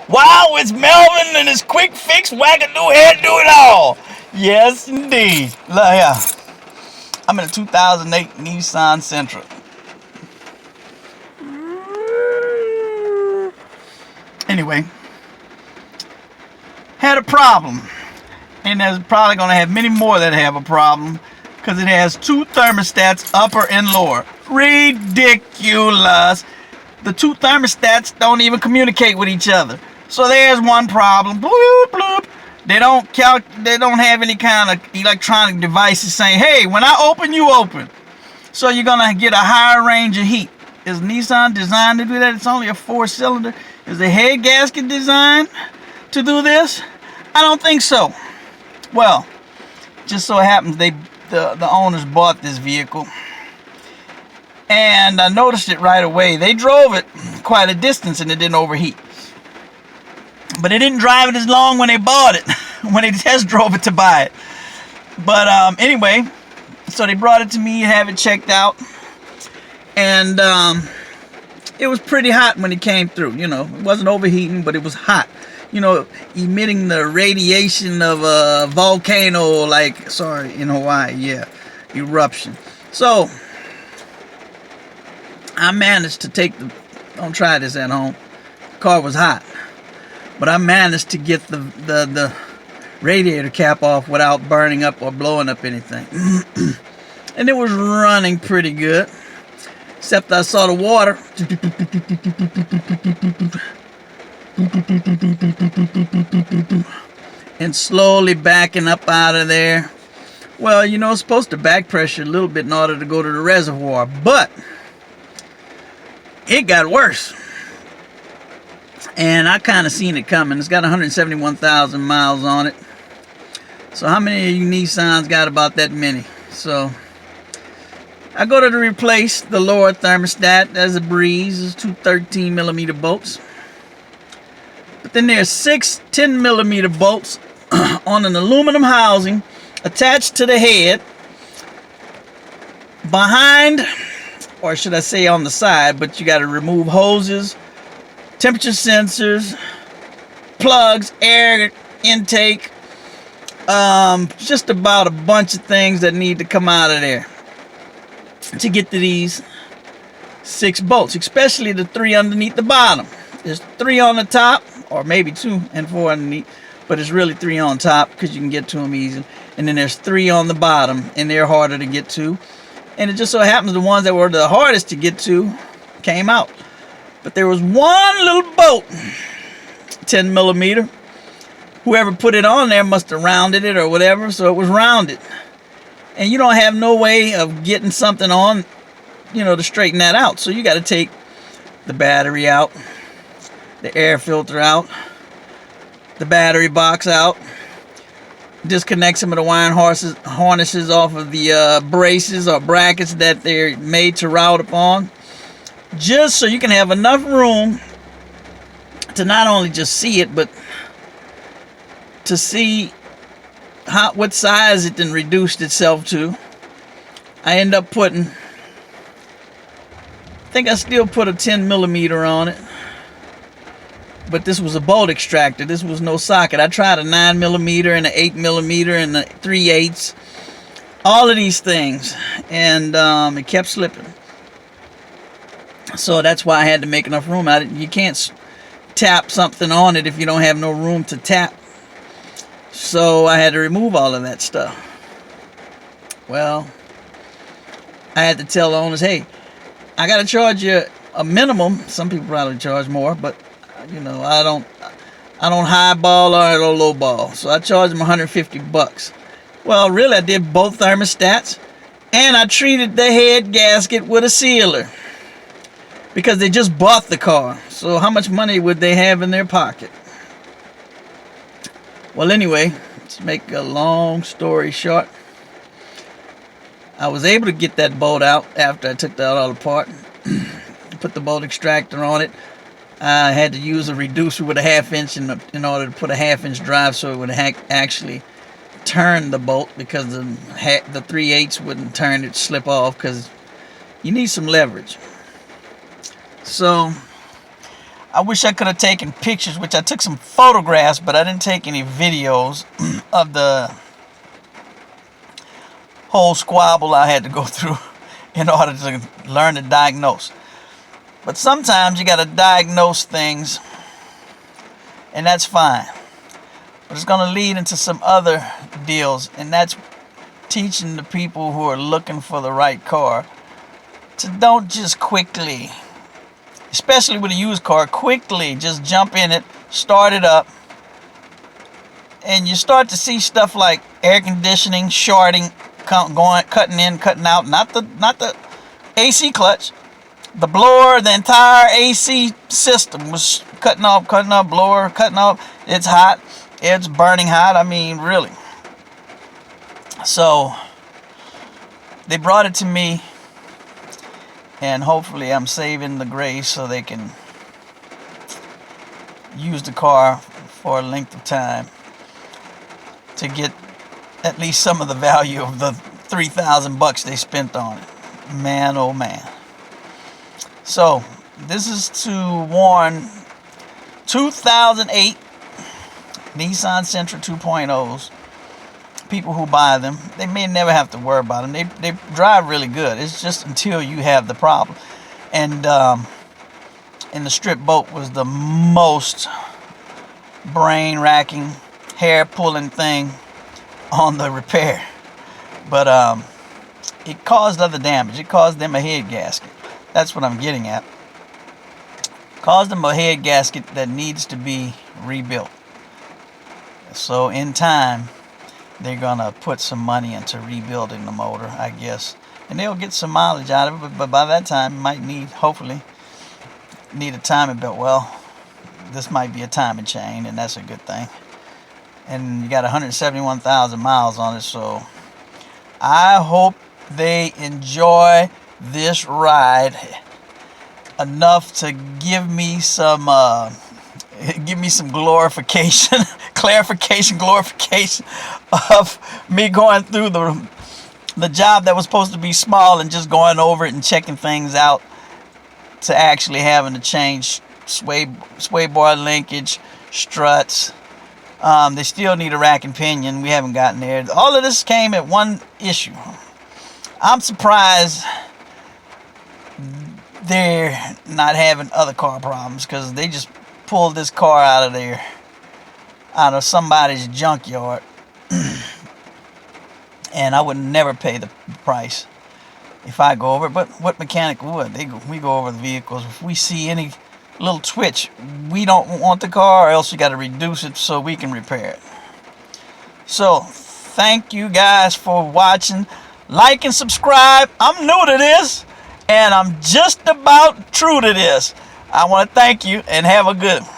Wow, it's Melvin and his quick fix wackadoo hair do it all. Yes, indeed. Look here. I'm in a 2008 Nissan Sentra. Anyway, had a problem. And there's probably going to have many more that have a problem because it has two thermostats, upper and lower. Ridiculous. The two thermostats don't even communicate with each other. So there's one problem. Bloop, bloop. They don't have any kind of electronic devices saying, hey, when I open, you open. So you're going to get a higher range of heat. Is Nissan designed to do that? It's only a 4-cylinder. Is the head gasket designed to do this? I don't think so. Well, just so happens the owners bought this vehicle. And I noticed it right away. They drove it quite a distance and it didn't overheat. But they didn't drive it as long when they bought it, when they test drove it to buy it. But anyway, so they brought it to me, have it checked out. And it was pretty hot when it came through. You know, it wasn't overheating, but it was hot. You know, emitting the radiation of a volcano, like, sorry, in Hawaii, yeah, eruption. So I managed to don't try this at home. The car was hot. But I managed to get the radiator cap off without burning up or blowing up anything. And it was running pretty good. Except I saw the water and slowly backing up out of there. Well, you know, it's supposed to back pressure a little bit in order to go to the reservoir. But it got worse. And I kind of seen it coming. It's got 171,000 miles on it. So how many of you Nissans got about that many? So I go to replace the lower thermostat. There's a breeze. There's two 13mm bolts. But then there's 6 10mm bolts on an aluminum housing attached to the head. Behind, or should I say on the side, but you got to remove hoses, temperature sensors, plugs, air intake, just about a bunch of things that need to come out of there to get to these 6 bolts, especially the 3 underneath the bottom. There's 3 on the top, or maybe 2 and 4 underneath, but it's really 3 on top because you can get to them easy. And then there's 3 on the bottom, and they're harder to get to. And it just so happens the ones that were the hardest to get to came out. But there was one little bolt, 10mm. Whoever put it on there must have rounded it or whatever, so it was rounded. And you don't have no way of getting something on, you know, to straighten that out. So you got to take the battery out, the air filter out, the battery box out, disconnect some of the wiring harnesses off of the braces or brackets that they're made to route upon, just so you can have enough room to not only just see it, but to see what size it then reduced itself to. I end up putting, I think I still put a 10mm on it, but this was a bolt extractor. This was no socket. I tried a 9mm and an 8mm and a 3/8, all of these things, and it kept slipping. So that's why I had to make enough room. You can't tap something on it if you don't have no room to tap. So I had to remove all of that stuff. Well, I had to tell the owners, hey, I got to charge you a minimum. Some people probably charge more, but you know, I don't highball or I don't lowball. So I charged them $150. Well, really, I did both thermostats, and I treated the head gasket with a sealer because they just bought the car. So how much money would they have in their pocket? Well, anyway, to make a long story short, I was able to get that bolt out after I took that all apart. Put the bolt extractor on it. I had to use a reducer with a 1/2 inch in order to put a 1/2 inch drive so it would actually turn the bolt, because the 3/8 wouldn't turn it, slip off, because you need some leverage. So I wish I could have taken pictures, which I took some photographs, but I didn't take any videos of the whole squabble I had to go through in order to learn to diagnose. But sometimes you got to diagnose things, and that's fine. But it's going to lead into some other deals, and that's teaching the people who are looking for the right car to don't just quickly, especially with a used car, quickly just jump in it, start it up, and you start to see stuff like air conditioning shorting, cutting in, cutting out. Not the AC clutch, the blower, the entire AC system was cutting off, blower cutting off. It's hot, it's burning hot. I mean, really. So they brought it to me, and hopefully I'm saving the grace so they can use the car for a length of time to get at least some of the value of the $3,000 they spent on it. Man, oh man. So this is to warn 2008 Nissan Sentra 2.0s, people who buy them. They may never have to worry about them. They drive really good. It's just until you have the problem. And the strip boat was the most brain-racking, hair-pulling thing on the repair. But it caused other damage. It caused them a head gasket. That's what I'm getting at. Caused them a head gasket that needs to be rebuilt. So in time, they're gonna put some money into rebuilding the motor, I guess, and they'll get some mileage out of it. But by that time, you might hopefully need a timing belt. Well, this might be a timing chain, and that's a good thing. And you got 171,000 miles on it, so I hope they enjoy this ride enough to give me some glorification, glorification of me going through the job that was supposed to be small and just going over it and checking things out, to actually having to change sway bar linkage, struts. They still need a rack and pinion. We haven't gotten there. All of this came at one issue. I'm surprised they're not having other car problems, because they just pulled this car out of somebody's junkyard. And I would never pay the price if I go over it. But what mechanic would? We go over the vehicles. If we see any little twitch, we don't want the car, or else we got to reduce it so we can repair it. So thank you guys for watching. Like and subscribe. I'm new to this, and I'm just about true to this. I want to thank you, and have a good one.